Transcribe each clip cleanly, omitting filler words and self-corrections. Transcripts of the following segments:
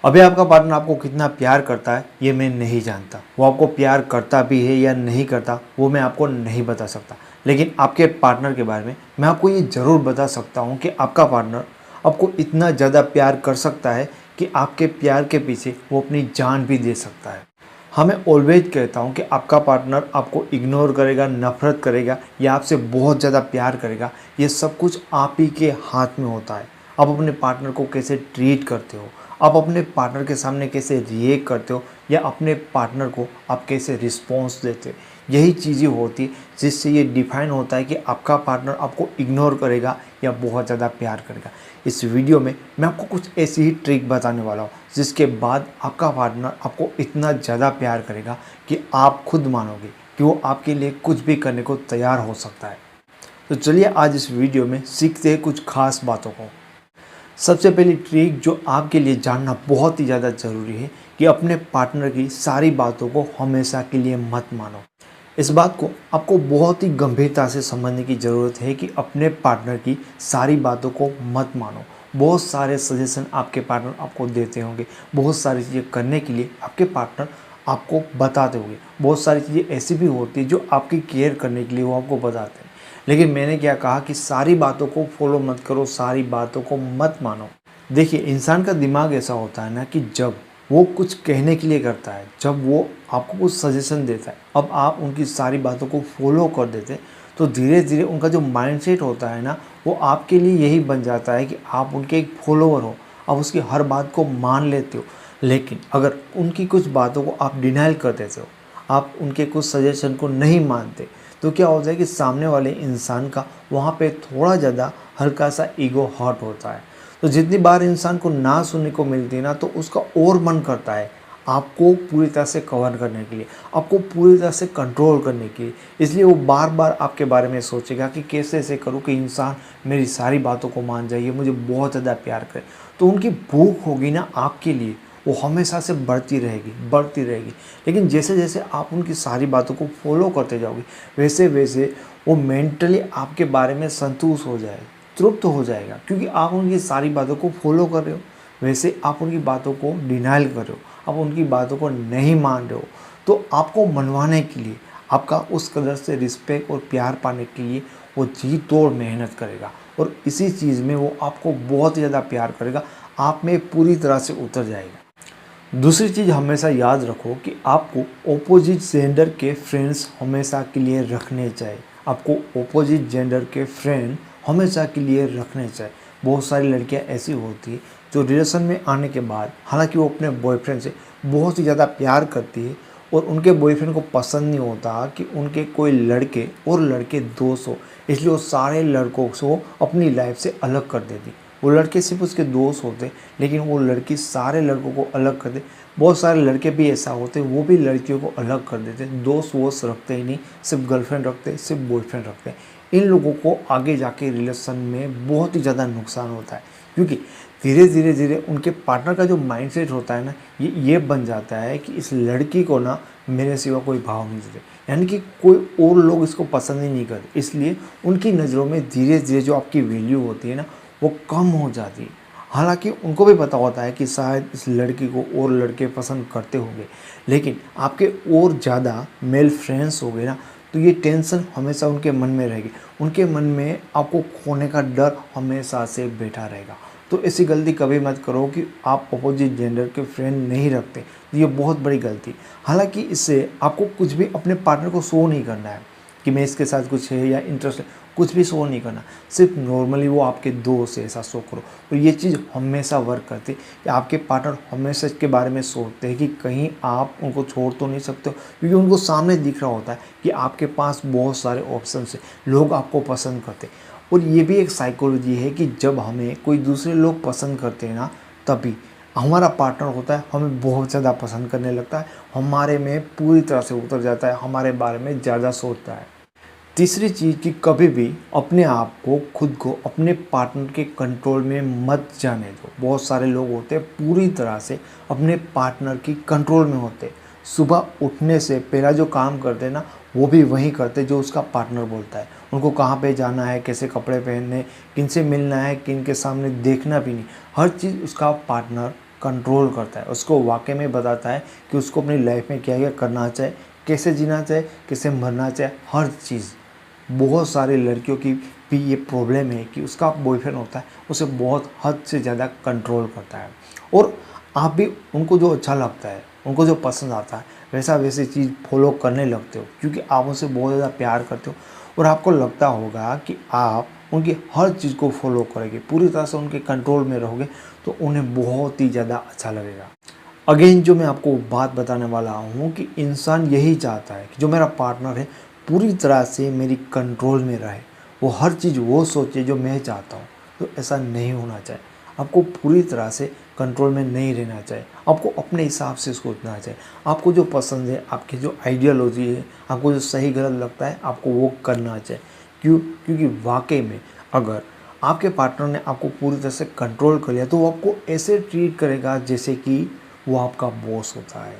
अभी आपका पार्टनर आपको कितना प्यार करता है ये मैं नहीं जानता। वो आपको प्यार करता भी है या नहीं करता वो मैं आपको नहीं बता सकता। लेकिन आपके पार्टनर के बारे में मैं आपको ये ज़रूर बता सकता हूँ कि आपका पार्टनर आपको इतना ज़्यादा प्यार कर सकता है कि आपके प्यार के पीछे वो अपनी जान भी दे सकता है। हाँ, मैं ऑलवेज कहता हूँ कि आपका पार्टनर आपको इग्नोर करेगा, नफ़रत करेगा या आपसे बहुत ज़्यादा प्यार करेगा, ये सब कुछ आप ही के हाथ में होता है। आप अपने पार्टनर को कैसे ट्रीट करते हो, आप अपने पार्टनर के सामने कैसे रिएक्ट करते हो या अपने पार्टनर को आप कैसे रिस्पॉन्स देते हो, यही चीज़ें होती जिससे ये डिफाइन होता है कि आपका पार्टनर आपको इग्नोर करेगा या बहुत ज़्यादा प्यार करेगा। इस वीडियो में मैं आपको कुछ ऐसी ही ट्रिक बताने वाला हूँ जिसके बाद आपका पार्टनर आपको इतना ज़्यादा प्यार करेगा कि आप खुद मानोगे कि वो आपके लिए कुछ भी करने को तैयार हो सकता है। तो चलिए आज इस वीडियो में सीखते हैं कुछ खास बातों को। सबसे पहली ट्रिक जो आपके लिए जानना बहुत ही ज़्यादा ज़रूरी है कि अपने पार्टनर की सारी बातों को हमेशा के लिए मत मानो। इस बात को आपको बहुत ही गंभीरता से समझने की ज़रूरत है कि अपने पार्टनर की सारी बातों को मत मानो। बहुत सारे सजेशन आपके पार्टनर आपको देते होंगे, बहुत सारी चीज़ें करने के लिए आपके पार्टनर आपको बताते होंगे, बहुत सारी चीज़ें ऐसी भी होती है जो आपकी केयर करने के लिए वो आपको बताते हैं। लेकिन मैंने क्या कहा कि सारी बातों को फॉलो मत करो, सारी बातों को मत मानो। देखिए, इंसान का दिमाग ऐसा होता है ना कि जब वो कुछ कहने के लिए करता है, जब वो आपको कुछ सजेशन देता है, अब आप उनकी सारी बातों को फॉलो कर देते हैं तो धीरे धीरे उनका जो माइंडसेट होता है ना वो आपके लिए यही बन जाता है कि आप उनके एक फॉलोअर हो, आप उसकी हर बात को मान लेते हो। लेकिन अगर उनकी कुछ बातों को आप डिनाइल कर देते हो, आप उनके कुछ सजेशन को नहीं मानते, तो क्या होता है कि सामने वाले इंसान का वहाँ पे थोड़ा ज़्यादा हल्का सा ईगो हर्ट होता है। तो जितनी बार इंसान को ना सुनने को मिलती है ना तो उसका और मन करता है आपको पूरी तरह से कवर करने के लिए, आपको पूरी तरह से कंट्रोल करने के लिए। इसलिए वो बार बार आपके बारे में सोचेगा कि कैसे ऐसे करूँ कि इंसान मेरी सारी बातों को मान जाए, मुझे बहुत ज़्यादा प्यार करे। तो उनकी भूख होगी ना आपके लिए, वो हमेशा से बढ़ती रहेगी बढ़ती रहेगी। लेकिन जैसे जैसे आप उनकी सारी बातों को फॉलो करते जाओगे वैसे वैसे वो मेंटली आपके बारे में संतुष्ट हो जाएगा, तृप्त हो जाएगा, क्योंकि आप उनकी सारी बातों को फॉलो कर रहे हो। वैसे आप उनकी बातों को डिनाइल कर रहे हो, आप उनकी बातों को नहीं मान रहे हो। तो आपको मनवाने के लिए, आपका उस कदर से रिस्पेक्ट और प्यार पाने के लिए वो जी तोड़ मेहनत करेगा और इसी चीज़ में वो आपको बहुत ही ज़्यादा प्यार करेगा, आप में पूरी तरह से उतर जाएगा। दूसरी चीज़ हमेशा याद रखो कि आपको ऑपोजिट जेंडर के फ्रेंड्स हमेशा के लिए रखने चाहिए। आपको ऑपोजिट जेंडर के फ्रेंड हमेशा के लिए रखने चाहिए। बहुत सारी लड़कियां ऐसी होती है जो रिलेशन में आने के बाद, हालांकि वो अपने बॉयफ्रेंड से बहुत ही ज़्यादा प्यार करती है और उनके बॉयफ्रेंड को पसंद नहीं होता कि उनके कोई लड़के और लड़के दोस्त हो, इसलिए वो सारे लड़कों को अपनी लाइफ से अलग कर देती। वो लड़के सिर्फ उसके दोस्त होते लेकिन वो लड़की सारे लड़कों को अलग कर दे। बहुत सारे लड़के भी ऐसा होते, वो भी लड़कियों को अलग कर देते, दोस्त वोस्त रखते ही नहीं, सिर्फ गर्लफ्रेंड रखते, सिर्फ बॉयफ्रेंड रखते। इन लोगों को आगे जाके रिलेशन में बहुत ही ज़्यादा नुकसान होता है, क्योंकि धीरे धीरे धीरे उनके पार्टनर का जो माइंडसेट होता है ना ये बन जाता है कि इस लड़की को ना मेरे सिवा कोई भाव नहीं देते, यानी कि कोई और लोग इसको पसंद ही नहीं करते। इसलिए उनकी नज़रों में धीरे धीरे जो आपकी वैल्यू होती है ना वो कम हो जाती है। हालांकि उनको भी पता होता है कि शायद इस लड़की को और लड़के पसंद करते होंगे, लेकिन आपके और ज़्यादा मेल फ्रेंड्स हो गए ना तो ये टेंशन हमेशा उनके मन में रहेगी। उनके मन में आपको खोने का डर हमेशा से बैठा रहेगा। तो ऐसी गलती कभी मत करो कि आप अपोजिट जेंडर के फ्रेंड नहीं रखते, ये बहुत बड़ी गलती। हालांकि इससे आपको कुछ भी अपने पार्टनर को शो नहीं करना है कि मैं इसके साथ कुछ है या इंटरेस्ट है, कुछ भी शो नहीं करना। सिर्फ नॉर्मली वो आपके दोस्त है ऐसा शो करो। तो ये चीज़ हमेशा वर्क करती है कि आपके पार्टनर हमेशा इसके बारे में सोचते हैं कि कहीं आप उनको छोड़ तो नहीं सकते हो, क्योंकि उनको सामने दिख रहा होता है कि आपके पास बहुत सारे ऑप्शन है, लोग आपको पसंद करते हैं। और ये भी एक साइकोलॉजी है कि जब हमें कोई दूसरे लोग पसंद करते हैं ना तभी हमारा पार्टनर होता है हमें बहुत ज़्यादा पसंद करने लगता है, हमारे में पूरी तरह से उतर जाता है, हमारे बारे में ज़्यादा सोचता है। तीसरी चीज़ कि कभी भी अपने आप को, खुद को अपने पार्टनर के कंट्रोल में मत जाने दो। बहुत सारे लोग होते हैं पूरी तरह से अपने पार्टनर की कंट्रोल में होते। सुबह उठने से पहला जो काम करते हैं ना वो भी वही करते जो उसका पार्टनर बोलता है। उनको कहाँ पे जाना है, कैसे कपड़े पहनने, किन से मिलना है, किन के सामने देखना भी नहीं, हर चीज़ उसका पार्टनर कंट्रोल करता है, उसको वाकई में बताता है कि उसको अपनी लाइफ में क्या क्या करना चाहिए, कैसे जीना चाहिए, कैसे मरना चाहिए, हर चीज़। बहुत सारी लड़कियों की भी ये प्रॉब्लम है कि उसका बॉयफ्रेंड होता है उसे बहुत हद से ज़्यादा कंट्रोल करता है, और आप भी उनको जो अच्छा लगता है, उनको जो पसंद आता है वैसी चीज़ फॉलो करने लगते हो, क्योंकि आप उनसे बहुत ज़्यादा प्यार करते हो और आपको लगता होगा कि आप उनकी हर चीज़ को फॉलो करेंगे, पूरी तरह से उनके कंट्रोल में रहोगे, तो उन्हें बहुत ही ज़्यादा अच्छा लगेगा। अगेन जो मैं आपको बात बताने वाला हूँ कि इंसान यही चाहता है कि जो मेरा पार्टनर है पूरी तरह से मेरी कंट्रोल में रहे, वो हर चीज़ वो सोचे जो मैं चाहता हूँ। तो ऐसा नहीं होना चाहिए, आपको पूरी तरह से कंट्रोल में नहीं रहना चाहिए, आपको अपने हिसाब से सोचना चाहिए। आपको जो पसंद है, आपकी जो आइडियोलॉजी है, आपको जो सही गलत लगता है, आपको वो करना चाहिए। क्योंकि वाकई में अगर आपके पार्टनर ने आपको पूरी तरह से कंट्रोल कर लिया तो वो आपको ऐसे ट्रीट करेगा जैसे कि वो आपका बॉस होता है।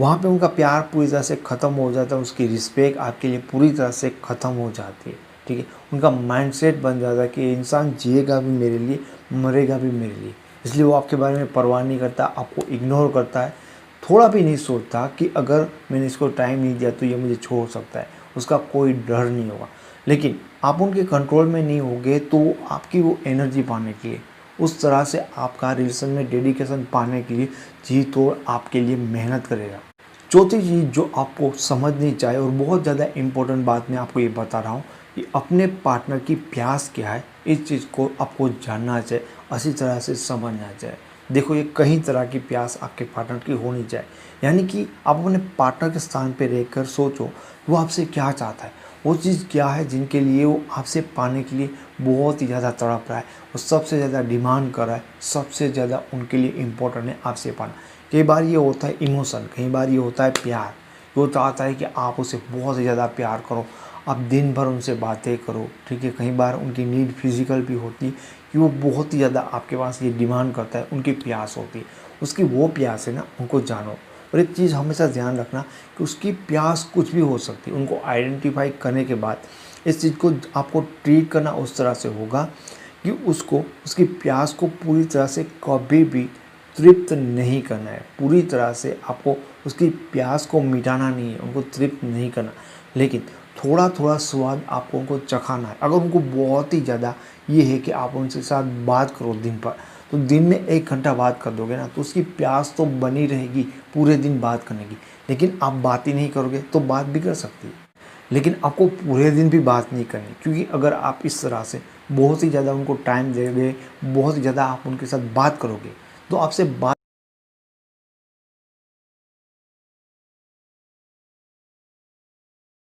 वहाँ पे उनका प्यार पूरी तरह से ख़त्म हो जाता है, उसकी रिस्पेक्ट आपके लिए पूरी तरह से ख़त्म हो जाती है। ठीक है, उनका माइंडसेट बन जाता है कि इंसान जिएगा भी मेरे लिए, मरेगा भी मेरे लिए, इसलिए वो आपके बारे में परवाह नहीं करता, आपको इग्नोर करता है, थोड़ा भी नहीं सोचता कि अगर मैंने इसको टाइम नहीं दिया तो ये मुझे छोड़ सकता है, उसका कोई डर नहीं होगा। लेकिन आप उनके कंट्रोल में नहीं होगे तो आपकी वो एनर्जी पाने के लिए, उस तरह से आपका रिलेशन में डेडिकेशन पाने के लिए जी तोड़ आपके लिए मेहनत करेगा। चौथी चीज़ जो आपको समझनी चाहिए और बहुत ज़्यादा इम्पोर्टेंट बात मैं आपको ये बता रहा हूँ कि अपने पार्टनर की प्यास क्या है, इस चीज़ को आपको जानना चाहिए, अच्छी तरह से समझना चाहिए। देखो, ये कई तरह की प्यास आपके पार्टनर की होनी चाहिए, यानी कि आप अपने पार्टनर के स्थान पर रहकर सोचो वो आपसे क्या चाहता है, वो चीज़ क्या है जिनके लिए वो आपसे पाने के लिए बहुत ही ज़्यादा तड़प रहा है, वो सबसे ज़्यादा डिमांड कर रहा है, सबसे ज़्यादा उनके लिए इम्पोर्टेंट है आपसे पाना। कई बार ये होता है इमोशन, कई बार ये होता है प्यार, वो चाहता है कि आप उसे बहुत ही ज़्यादा प्यार करो, आप दिन भर उनसे बातें करो। ठीक है, कई बार उनकी नीड फिजिकल भी होती है कि वो बहुत ही ज़्यादा आपके पास ये डिमांड करता है, उनकी प्यास होती है, उसकी वो प्यास है ना, उनको जानो। और एक चीज़ हमेशा ध्यान रखना कि उसकी प्यास कुछ भी हो सकती है, उनको आइडेंटिफाई करने के बाद इस चीज़ को आपको ट्रीट करना उस तरह से होगा कि उसको उसकी प्यास को पूरी तरह से कभी भी तृप्त नहीं करना है, पूरी तरह से आपको उसकी प्यास को मिटाना नहीं है, उनको तृप्त नहीं करना, लेकिन थोड़ा थोड़ा स्वाद आपको उनको चखाना है। अगर उनको बहुत ही ज़्यादा ये है कि आप उनसे साथ बात करो दिन पर, तो दिन में 1 घंटा बात कर दोगे ना तो उसकी प्यास तो बनी रहेगी पूरे दिन बात करने की, लेकिन आप बात ही नहीं करोगे तो बात बिगड़ सकती है। लेकिन आपको पूरे दिन भी बात नहीं करनी, क्योंकि अगर आप इस तरह से बहुत ही ज़्यादा उनको टाइम दोगे, बहुत ही ज़्यादा आप उनके साथ बात करोगे तो आपसे बात